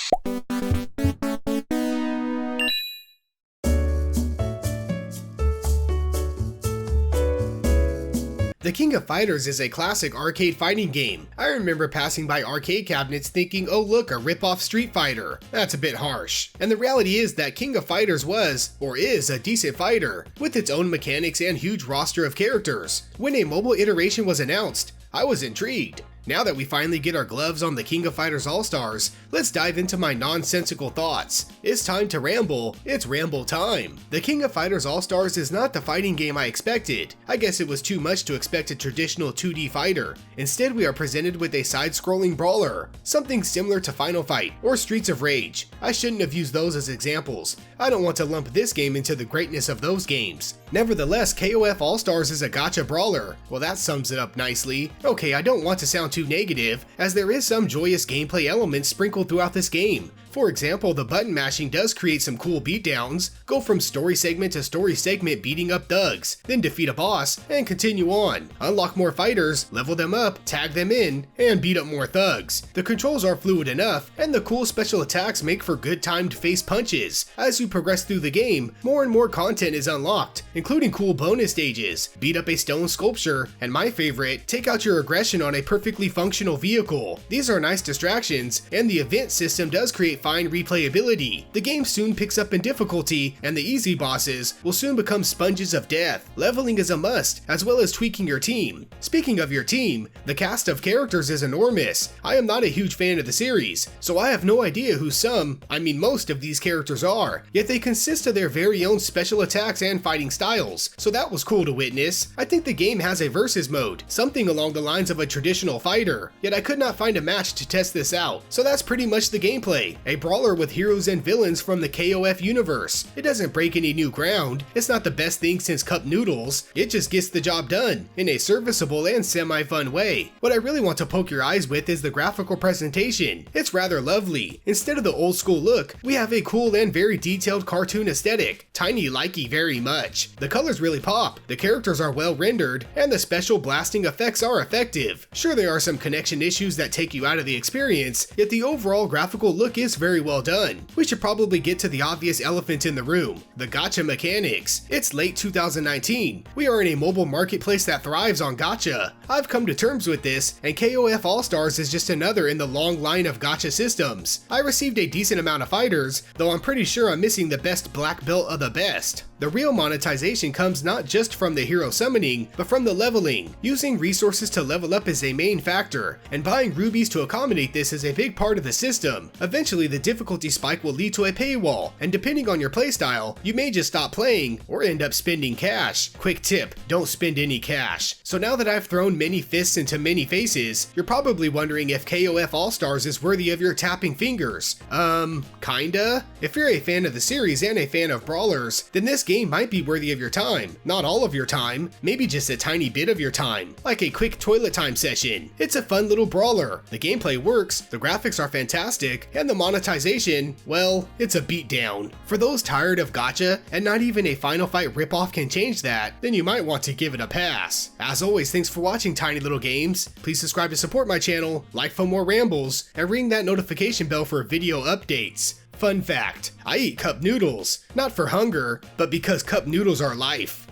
The King of Fighters is a classic arcade fighting game. I remember passing by arcade cabinets thinking, oh look, a rip-off Street Fighter. That's a bit harsh. And the reality is that King of Fighters was, or is, a decent fighter, with its own mechanics and huge roster of characters. When a mobile iteration was announced, I was intrigued. Now that we finally get our gloves on the King of Fighters All-Stars, let's dive into my nonsensical thoughts. It's time to ramble, it's ramble time. The King of Fighters All-Stars is not the fighting game I expected. I guess it was too much to expect a traditional 2D fighter. Instead, we are presented with a side-scrolling brawler, something similar to Final Fight or Streets of Rage. I shouldn't have used those as examples. I don't want to lump this game into the greatness of those games. Nevertheless, KOF All-Stars is a gacha brawler. Well, that sums it up nicely. Okay, I don't want to sound too negative, as there is some joyous gameplay elements sprinkled throughout this game. For example, the button mashing does create some cool beatdowns. Go from story segment to story segment beating up thugs, then defeat a boss, and continue on. Unlock more fighters, level them up, tag them in, and beat up more thugs. The controls are fluid enough, and the cool special attacks make for good timed face punches. As you progress through the game, more and more content is unlocked, including cool bonus stages, beat up a stone sculpture, and my favorite, take out your aggression on a perfectly functional vehicle. These are nice distractions, and the event system does create fine replayability. The game soon picks up in difficulty, and the easy bosses will soon become sponges of death. Leveling is a must, as well as tweaking your team. Speaking of your team, the cast of characters is enormous. I am not a huge fan of the series, so I have no idea who most of these characters are, yet they consist of their very own special attacks and fighting styles, so that was cool to witness. I think the game has a versus mode, something along the lines of a traditional fighter, yet I could not find a match to test this out, so that's pretty much the gameplay. A brawler with heroes and villains from the KOF universe. It doesn't break any new ground, it's not the best thing since cup noodles, it just gets the job done, in a serviceable and semi-fun way. What I really want to poke your eyes with is the graphical presentation. It's rather lovely. Instead of the old school look, we have a cool and very detailed cartoon aesthetic. Tiny likey very much. The colors really pop, the characters are well rendered, and the special blasting effects are effective. Sure, there are some connection issues that take you out of the experience, yet the overall graphical look is very well done. We should probably get to the obvious elephant in the room, the gacha mechanics. It's late 2019. We are in a mobile marketplace that thrives on gacha. I've come to terms with this, and KOF All-Stars is just another in the long line of gacha systems. I received a decent amount of fighters, though I'm pretty sure I'm missing the best black belt of the best. The real monetization comes not just from the hero summoning, but from the leveling. Using resources to level up is a main factor, and buying rubies to accommodate this is a big part of the system. Eventually, the difficulty spike will lead to a paywall, and depending on your playstyle, you may just stop playing or end up spending cash. Quick tip, don't spend any cash. So now that I've thrown many fists into many faces, you're probably wondering if KOF All-Stars is worthy of your tapping fingers. Kinda? If you're a fan of the series and a fan of brawlers, then this game might be worthy of your time. Not all of your time, maybe just a tiny bit of your time, like a quick toilet time session. It's a fun little brawler, the gameplay works, the graphics are fantastic, and the monetization, well, it's a beatdown. For those tired of gacha, and not even a Final Fight ripoff can change that, then you might want to give it a pass. As always, thanks for watching Tiny Little Games. Please subscribe to support my channel, like for more rambles, and ring that notification bell for video updates. Fun fact, I eat cup noodles, not for hunger, but because cup noodles are life.